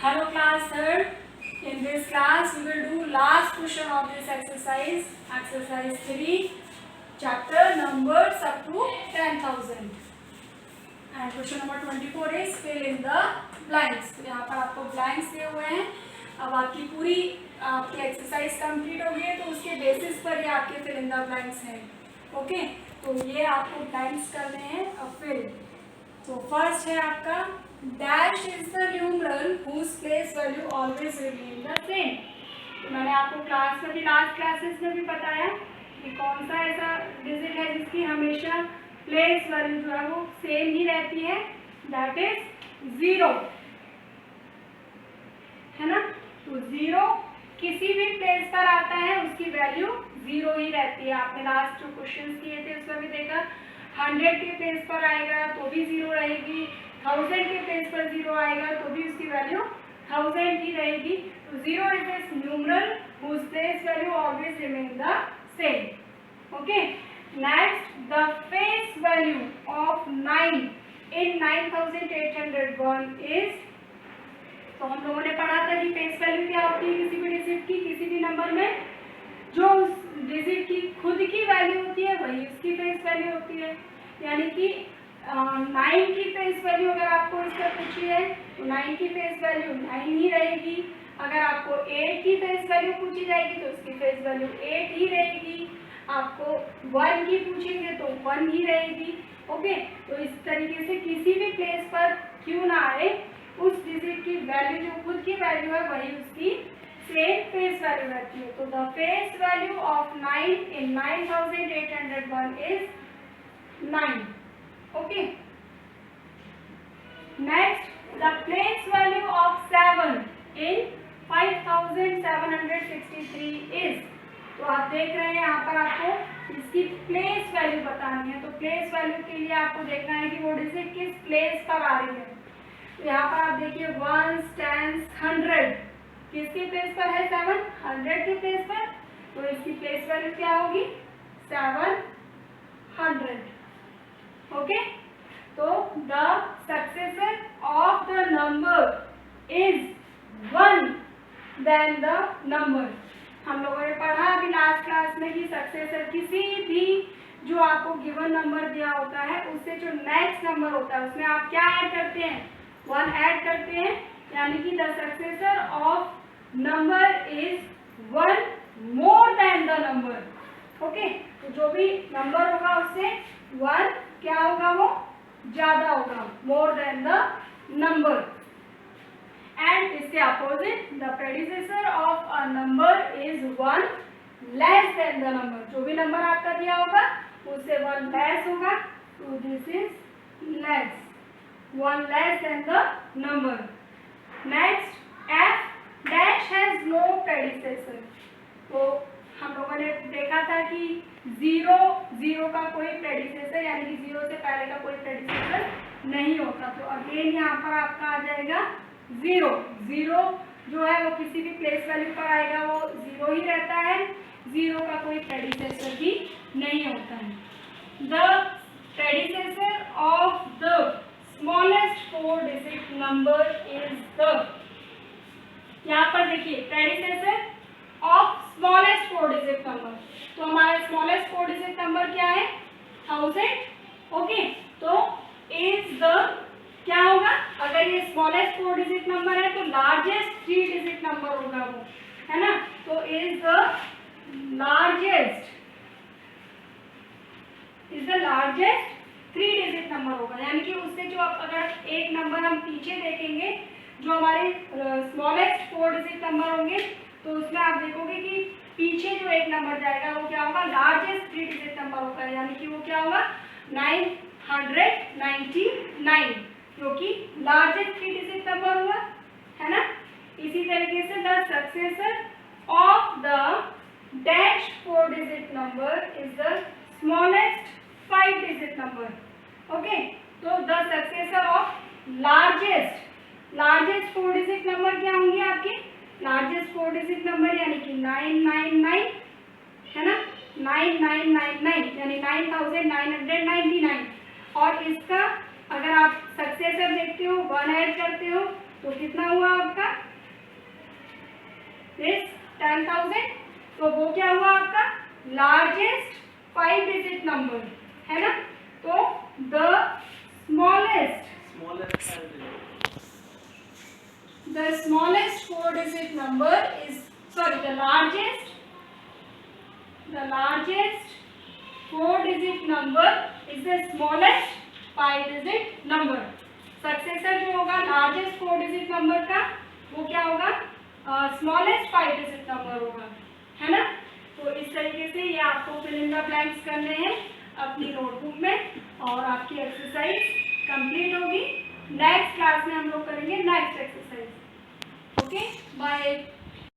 Hello class third. In this class we will do last question of this exercise, exercise 3, chapter numbers up to 10,000. And question number 24 is fill in the blanks. तो यहाँ पर आपको blanks दिए हुए हैं. अब आपकी पूरी आपकी एक्सरसाइज कंप्लीट हो गई है तो उसके बेसिस पर ये आपके fill in the blanks हैं. ओके, तो ये आपको blanks करने हैं. अब fill. तो फर्स्ट है आपका dash is the numeral whose place value always remain the same. तो मैंने आपको क्लास में भी लास्ट क्लासेस में भी बताया कि कौन सा ऐसा डिजिट है जिसकी हमेशा प्लेस वैल्यू जो है वो सेम ही रहती है, दैट इज 0, है ना. तो 0 किसी भी प्लेस पर आता है उसकी वैल्यू 0 ही रहती है. आपने लास्ट जो क्वेश्चन किए थे उसमें भी देखा 100 के प्लेस पर आएगा तो भी 0 रहेगी, 1000 के प्लेस पर 0 आएगा तो भी उसकी वैल्यू 1000 ही रहेगी. तो 0 is this numeral whose place value always remain the same. Okay, next the face value of 9 in 9801 is. तो हम लोगों ने पढ़ा था कि फेस वैल्यू क्या होती है किसी भी डिजिट की, किसी भी नंबर में जो उस डिजिट की खुद की वैल्यू होती है वही उसकी फेस वैल्यू होती है. यानी कि 9 की फेस वैल्यू अगर आपको इसका पूछी है तो 9 की फेस वैल्यू 9 ही रहेगी. अगर आपको 8 की फेस वैल्यू पूछी जाएगी तो उसकी फेस वैल्यू 8 ही रहेगी. आपको 1 की पूछेंगे तो 1 ही रहेगी. ओके, तो इस तरीके से किसी भी प्लेस पर क्यों ना आए उस डिजिट की वैल्यू जो खुद की वैल्यू है वही उसकी सेम फेस वैल्यू रहती है. तो the face value of 9 in 9801 is 9. Okay. Next, the place value of 7 in 5763 is. तो आप देख रहे हैं यहाँ पर आपको इसकी प्लेस वैल्यू बतानी है. तो प्लेस वैल्यू के लिए आपको देखना है कि वो डिजिट किस प्लेस पर आ रही है. तो यहाँ पर आप देखिए 1 10 100 किसकी प्लेस पर है 7, 100 की प्लेस पर. तो इसकी प्लेस वैल्यू क्या होगी 700. ओके, तो the successor of the number is 1 than the number. हम लोगों ने पढ़ा अभी लास्ट क्लास में कि सक्सेसर किसी भी जो आपको गिवन नंबर दिया होता है उससे जो नेक्स्ट नंबर होता है उसमें आप क्या ऐड करते हैं, 1 ऐड करते हैं. यानी कि the successor of number is 1 more than the number. Okay, तो जो भी नंबर होगा उससे 1 क्या होगा वो ज्यादा होगा, more than the number. And इसके opposite the predecessor of a number is 1 less than the number. जो भी नंबर आपका दिया होगा उससे 1 लेस होगा. तो this is less, 1 less than the number. Next F dash has no predecessor. तो हम लोगों ने देखा था कि 0 का कोई प्रेडिसेसर यानी कि 0 से पहले का कोई प्रेडिसेसर नहीं होता. तो अगेन यहाँ पर आपका आ जाएगा 0 जो है वो किसी भी प्लेस वैल्यू पर आएगा वो 0 ही रहता है. 0 का कोई प्रेडिसेसर भी नहीं होता है. The predecessor of the smallest 4 digit number is the. यहाँ पर देखिए predecessor of smallest 4 digit number. तो हमारा स्मॉलेस्ट 4 डिजिट नंबर क्या है 1000. ओके, तो इज द क्या होगा, अगर ये स्मॉलेस्ट 4 डिजिट नंबर है तो लार्जेस्ट 3 डिजिट नंबर होगा वो, है ना. तो is the largest 3 digit number होगा. यानी कि उससे जो अगर एक नंबर हम पीछे देखेंगे जो हमारे स्मॉलेस्ट 4 डिजिट नंबर होंगे तो उसमें आप देखोगे कि पीछे जो एक नंबर जाएगा वो क्या होगा लार्जेस्ट 3 डिजिट नंबर होगा. यानी कि वो क्या होगा 999 जो कि लार्जेस्ट 3 डिजिट नंबर हुआ, है ना. इसी तरीके से the successor of the dash 4 digit number is the smallest 5 digit number. Okay, तो the successor of largest 4 digit number क्या होंगे आपके, लार्जेस्ट 4 डिजिट नंबर यानी कि 999, है ना. 9999 यानी 9999. और इसका अगर आप सक्सेसर देखते हो 1 ऐड करते हो तो कितना हुआ आपका 10,000, तो वो क्या हुआ आपका लार्जेस्ट 5 डिजिट नंबर, है ना। तो the smallest 4 digit number is, sorry, the largest 4 digit number is the smallest 5 digit number. Successor जो होगा लार्जेस्ट 4 डिजिट नंबर का वो क्या होगा स्मॉलेस्ट 5 डिजिट नंबर होगा, है ना। तो इस तरीके से ये आपको फिल इन द ब्लैंक्स करने हैं अपनी नोटबुक में, और आपकी एक्सरसाइज कंप्लीट होगी। नेक्स्ट क्लास में हम लोग करेंगे नेक्स्ट एक्सरसाइज। Okay, bye.